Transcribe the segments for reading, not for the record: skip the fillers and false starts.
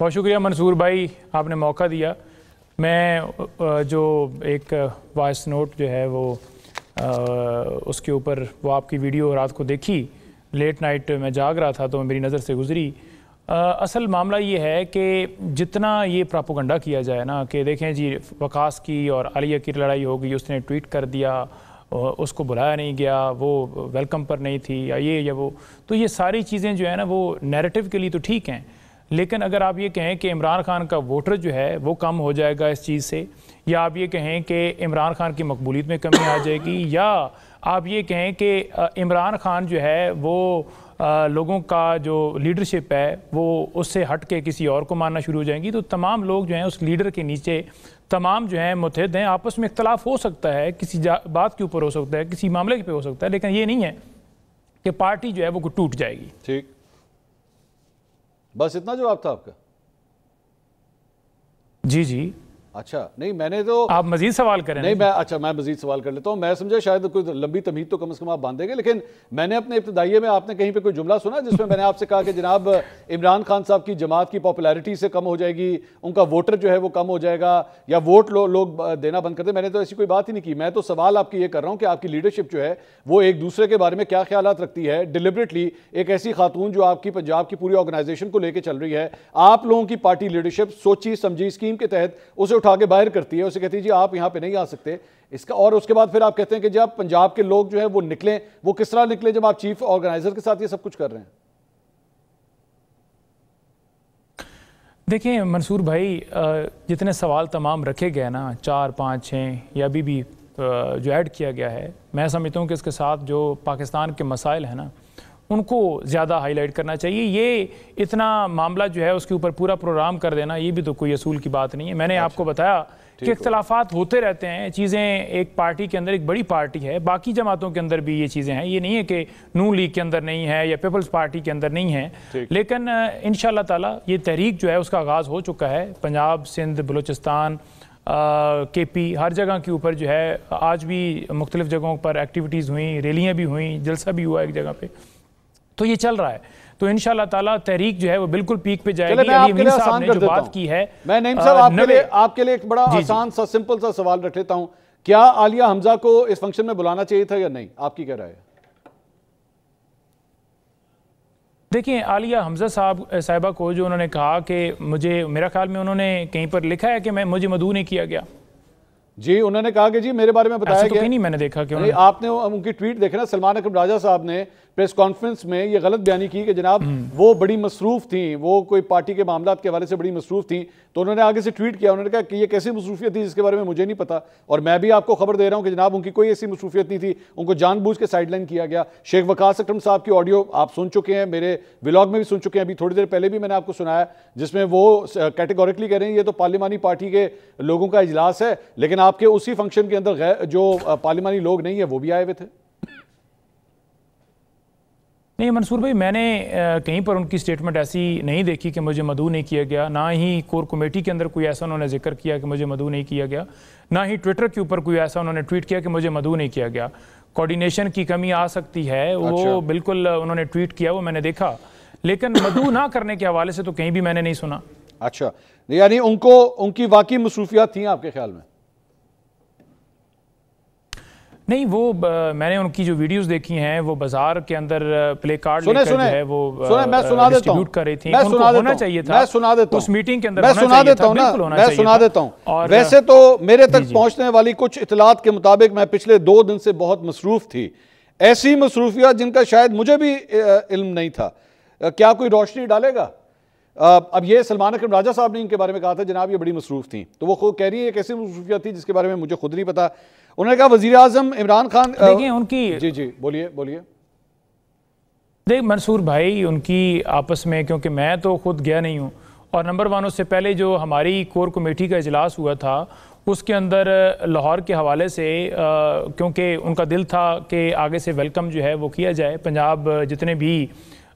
बहुत शुक्रिया मंसूर भाई, आपने मौका दिया। मैं जो एक वॉइस नोट जो है वो उसके ऊपर वो आपकी वीडियो रात को देखी, लेट नाइट मैं जाग रहा था तो मेरी नज़र से गुज़री। असल मामला ये है कि जितना ये प्रोपेगेंडा किया जाए ना कि देखें जी वकास की और आलिया की लड़ाई हो गई, उसने ट्वीट कर दिया, उसको बुलाया नहीं गया, वो वेलकम पर नहीं थी या ये या वो, तो ये सारी चीज़ें जो है ना वो नैरेटिव के लिए तो ठीक हैं, लेकिन अगर आप ये कहें कि इमरान खान का वोटर जो है वो कम हो जाएगा इस चीज़ से, या आप ये कहें कि इमरान खान की मकबूलियत में कमी आ जाएगी, या आप ये कहें कि इमरान खान जो है वो लोगों का जो लीडरशिप है वो उससे हट के किसी और को मानना शुरू हो जाएंगी, तो तमाम लोग जो हैं उस लीडर के नीचे तमाम जो हैं मुत्तहिद हैं। आपस में इख्तलाफ हो सकता है, किसी बात के ऊपर हो सकता है, किसी मामले पे हो सकता है, लेकिन ये नहीं है कि पार्टी जो है वो टूट जाएगी। ठीक, बस इतना जवाब था आपका? जी जी। अच्छा, नहीं मैंने तो आप मजीद सवाल करें? नहीं, मैं मजीद सवाल कर लेता हूं। मैं समझा शायद कोई लंबी तमहीद तो कम से कम आप बांधेंगे, लेकिन मैंने अपने इब्तिदाइये में आपने कहीं पे कोई जुमला सुना जिसमें मैंने आपसे कहा कि जनाब इमरान खान साहब की जमात की पॉपुलैरिटी से कम हो जाएगी, उनका वोटर जो है वो कम हो जाएगा, या वोट लोग देना बंद कर दे? मैंने तो ऐसी कोई बात ही नहीं की। मैं तो सवाल आपकी ये कर रहा हूँ कि आपकी लीडरशिप जो है वो एक दूसरे के बारे में क्या ख्यालात रखती है। डिलिबरेटली एक ऐसी खातून जो आपकी पंजाब की पूरी ऑर्गेनाइजेशन को लेकर चल रही है, आप लोगों की पार्टी लीडरशिप सोची समझी स्कीम के तहत उसे उठा के बाहर करती है, उसे कहती है जी आप यहां पे नहीं आ सकते इसका, और उसके बाद फिर आप कहते हैं कि जब पंजाब के लोग जो है वो निकले, वो किस तरह निकले जब आप चीफ ऑर्गेनाइजर के साथ ये सब कुछ कर रहे हैं? देखिए मंसूर भाई, जितने सवाल तमाम रखे गए ना, 4 5 6 या अभी भी जो ऐड किया गया है, मैं समझता हूँ कि इसके साथ जो पाकिस्तान के मसाइल हैं ना उनको ज़्यादा हाईलाइट करना चाहिए। ये इतना मामला जो है उसके ऊपर पूरा प्रोग्राम कर देना ये भी तो कोई असूल की बात नहीं है। मैंने आपको बताया कि इख्तलाफात होते रहते हैं, चीज़ें एक पार्टी के अंदर, एक बड़ी पार्टी है, बाकी जमातों के अंदर भी ये चीज़ें हैं, ये नहीं है कि नून लीग के अंदर नहीं है या पीपल्स पार्टी के अंदर नहीं है, लेकिन इंशाअल्लाह ताला ये तहरीक जो है उसका आगाज़ हो चुका है। पंजाब, सिंध, बलूचिस्तान, KP हर जगह के ऊपर जो है आज भी मुख्तलिफ़ जगहों पर एक्टिविटीज़ हुई, रैलियाँ भी हुई, जलसा भी हुआ एक जगह पर, तो ये चल रहा है। तो इंशाअल्लाह ताला तहरीक जो है वो बिल्कुल पीक पे जाएगी। मैं आपके लिए आसान कर देता हूं। की है मैं नईम साहब आपके लिए एक बड़ा आसान सा सिंपल सा सवाल रख लेता हूं, क्या आलिया हमजा को इस फंक्शन में बुलाना चाहिए था या नहीं? आपकी क्या राय है? देखिए आलिया हमजा साहिबा को जो उन्होंने कहा कि मुझे, मेरा ख्याल में उन्होंने कहीं पर लिखा है कि मुझे मदऊ नहीं किया गया। जी, उन्होंने कहा कि जी मेरे बारे में बताया गया, तो नहीं मैंने देखा कि आपने उनकी ट्वीट देखे ना, सलमान अकरम राजा साहब ने प्रेस कॉन्फ्रेंस में ये गलत बयानी की कि जनाब वो बड़ी मसरूफ थी, वो कोई पार्टी के मामलात के हवाले से बड़ी मसरूफ थी, तो उन्होंने आगे से ट्वीट किया, उन्होंने कहा कि ये कैसी मसरूफियत थी जिसके बारे में मुझे नहीं पता, और मैं भी आपको खबर दे रहा हूं कि जनाब उनकी कोई ऐसी मसरूफियत नहीं थी, उनको जानबूझ के साइडलाइन किया गया। शेख वकास अकरम साहब की ऑडियो आप सुन चुके हैं, मेरे व्लॉग में भी सुन चुके हैं, अभी थोड़ी देर पहले भी मैंने आपको सुनाया, जिसमें वो कैटेगोरिकली कह रहे हैं ये तो पार्लिमानी पार्टी के लोगों का इजलास है, लेकिन आपके उसी फंक्शन के अंदर जो पार्लिमानी लोग नहीं है वो भी आए हुए थे। नहीं मंसूर भाई, मैंने कहीं पर उनकी स्टेटमेंट ऐसी नहीं देखी कि मुझे मदऊ नहीं किया गया, ना ही कोर कमेटी के अंदर कोई ऐसा उन्होंने जिक्र किया कि मुझे मदऊ नहीं किया गया, ना ही ट्विटर के ऊपर कोई ऐसा उन्होंने ट्वीट किया कि मुझे मदऊ नहीं किया गया। कोऑर्डिनेशन की कमी आ सकती है, वो बिल्कुल उन्होंने ट्वीट किया, वो मैंने देखा, लेकिन मदऊ ना करने के हवाले से तो कहीं भी मैंने नहीं सुना। अच्छा, यानी उनकी वाकई मसरूफियात थी आपके ख्याल में? नहीं, वो मैंने उनकी जो वीडियोस देखी हैं वो बाजार के अंदर प्ले कार्ड लेकर जो है वो मैं सुना देता हूं, कर रही थी, मैं सुना होना चाहिए था, मैं सुना देता हूं उस मीटिंग के अंदर मैं सुना देता हूं ना, मैं सुना देता हूं। वैसे तो मेरे तक पहुंचने वाली कुछ इतलात के मुताबिक मैं पिछले 2 दिन से बहुत मसरूफ थी, ऐसी मसरूफियत जिनका शायद मुझे भी इल्म नहीं था। क्या कोई रोशनी डालेगा? अब ये सलमान अकरम राजा साहब ने इनके बारे में कहा था जनाब ये बड़ी मसरूफ थी, तो वो खुद कह रही है एक ऐसी मसरूफियत थी जिसके बारे में मुझे खुद नहीं पता। उन्होंने कहा वजीर आजम इमरान खान, देखिए उनकी, जी बोलिए। देख मंसूर भाई, उनकी आपस में, क्योंकि मैं तो खुद गया नहीं हूँ, और नंबर 1 उससे पहले जो हमारी कोर कमेटी का इजलास हुआ था उसके अंदर लाहौर के हवाले से क्योंकि उनका दिल था कि आगे से वेलकम जो है वो किया जाए, पंजाब जितने भी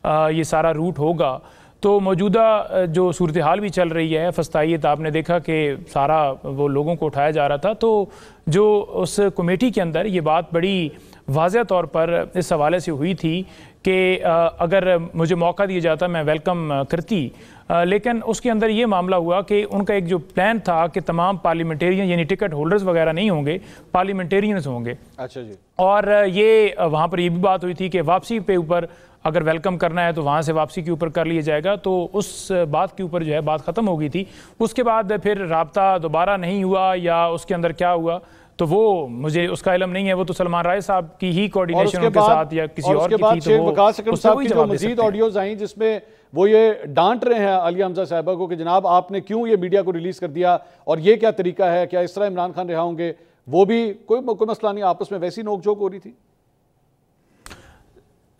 ये सारा रूट होगा, तो मौजूदा जो सूरत हाल भी चल रही है फस्तायत, आपने देखा कि सारा वो लोगों को उठाया जा रहा था, तो जो उस कमेटी के अंदर ये बात बड़ी वाज़ह तौर पर इस हवाले से हुई थी कि अगर मुझे मौका दिया जाता मैं वेलकम करती लेकिन उसके अंदर ये मामला हुआ कि उनका एक जो प्लान था कि तमाम पार्लियामेंटेरियन यानी टिकट होल्डर्स वगैरह नहीं होंगे, पार्लियामेंटेरियंस होंगे। अच्छा जी। और ये वहाँ पर ये भी बात हुई थी कि वापसी पे ऊपर अगर वेलकम करना है तो वहाँ से वापसी के ऊपर कर लिया जाएगा। तो उस बात के ऊपर जो है बात ख़त्म हो गई थी। उसके बाद फिर राब्ता दोबारा नहीं हुआ या उसके अंदर क्या हुआ तो वो मुझे उसका इल्म नहीं है। वो तो सलमान राय साहब की ही कोऑर्डिनेशन उनके साथ या किसी और की थी। तो वकास अकरम साहब की जो मजीद ऑडियोज आई जिसमें वो ये डांट रहे हैं आलिया हमजा साहिबा को कि जनाब आपने क्यों ये मीडिया को रिलीज कर दिया और ये क्या तरीका है, क्या इस तरह इमरान खान रिहा होंगे, वो भी कोई मसला नहीं, आपस में वैसी नोकझोंक हो रही थी।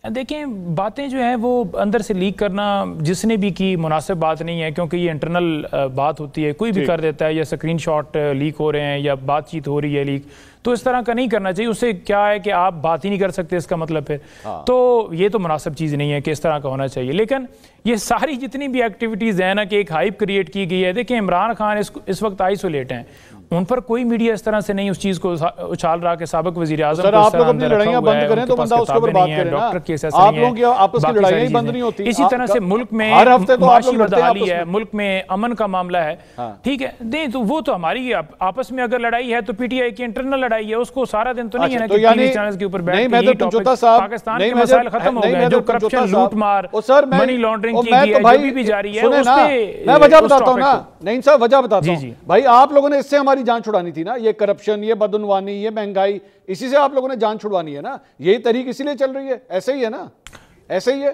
देखें बातें जो हैं वो अंदर से लीक करना जिसने भी की मुनासिब बात नहीं है, क्योंकि ये इंटरनल बात होती है, कोई भी कर देता है, या स्क्रीनशॉट लीक हो रहे हैं या बातचीत हो रही है लीक, तो इस तरह का नहीं करना चाहिए। उससे क्या है कि आप बात ही नहीं कर सकते इसका मतलब फिर तो ये तो मुनासिब चीज़ नहीं है कि इस तरह का होना चाहिए। लेकिन ये सारी जितनी भी एक्टिविटीज़ हैं ना कि एक हाइप क्रिएट की गई है। देखिए इमरान खान इस वक्त आइसोलेट हैं, उन पर कोई मीडिया इस तरह से नहीं उस चीज को उछाल रहा कि साबिक वज़ीर-ए-आज़म को आप लोग अपनी लड़ाइयां बंद करें तो बंदा उसके ऊपर बात करे ना। डॉक्टर केस आप लोगों की आपस की लड़ाइयां बंद नहीं होती। इसी तरह से मुल्क में हर हफ्ते तो आप लोग लड़ते है, मुल्क में अमन का मामला है, ठीक है नहीं तो वो तो हमारी आपस में अगर लड़ाई है तो पीटीआई की इंटरनल लड़ाई है, उसको सारा दिन तो नहीं है ना कि टीवी चैनल्स के ऊपर बैठ के पाकिस्तान के मसाइल खत्म हो गए, जो करप्शन लूटमार मनी लॉन्ड्रिंग की गई है जो भी जारी है उस पे मैं वजह बताता हूं ना। नहीं साहब वजह बताता हूं भाई, आप लोगों ने इससे हमारी जान छुड़ानी थी ना, ये करप्शन, ये बदउनवानी, ये महंगाई, इसी से आप लोगों ने जान छुड़वानी है ना। यही तरीक इसीलिए चल रही है, ऐसे ही है ना, ऐसे ही है।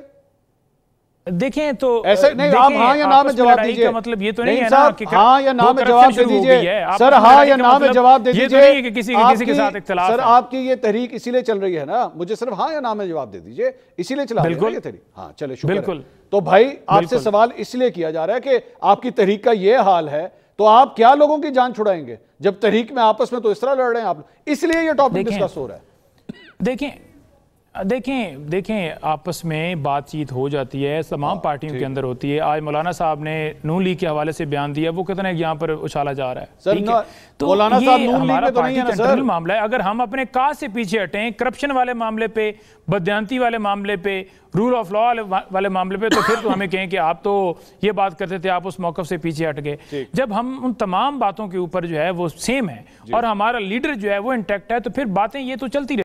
देखें तो ऐसे नहीं, आप हाँ या ना में जवाब दीजिए। मतलब ये तो नहीं है ना कि हाँ या ना में जवाब दे दीजिए सर, हाँ या ना में जवाब दे दीजिए। किसी के साथ इख्तिलाफ सर आपकी ये तहरीक इसीलिए चल रही है ना, मुझे सिर्फ हाँ या ना में जवाब दे दीजिए, इसीलिए चला रही है ये तहरीक। हाँ चले बिल्कुल। तो भाई आपसे सवाल इसलिए किया जा रहा है कि आपकी तहरीक का ये हाल है तो आप क्या लोगों की जान छुड़ाएंगे जब तहरीक में आपस में तो इस तरह लड़ रहे हैं आप, इसलिए ये टॉपिक डिस्कस हो रहा है। देखें आपस में बातचीत हो जाती है, तमाम पार्टियों के अंदर होती है। आज मौलाना साहब ने नून लीग के हवाले से बयान दिया, वो कितना यहाँ पर उछाला जा रहा है सर, तो मौलाना साहब नून लीग में तो नहीं है ना सर। मामला है, अगर हम अपने काज से पीछे हटें, करप्शन वाले मामले पे, बदयांती वाले मामले पे, रूल ऑफ लॉ वाले मामले पे, तो फिर तो हमें कहें कि आप तो ये बात करते थे, आप उस मौक़िफ़ से पीछे हट गए। जब हम उन तमाम बातों के ऊपर जो है वो सेम है और हमारा लीडर जो है वो इंटैक्ट है, तो फिर बातें ये तो चलती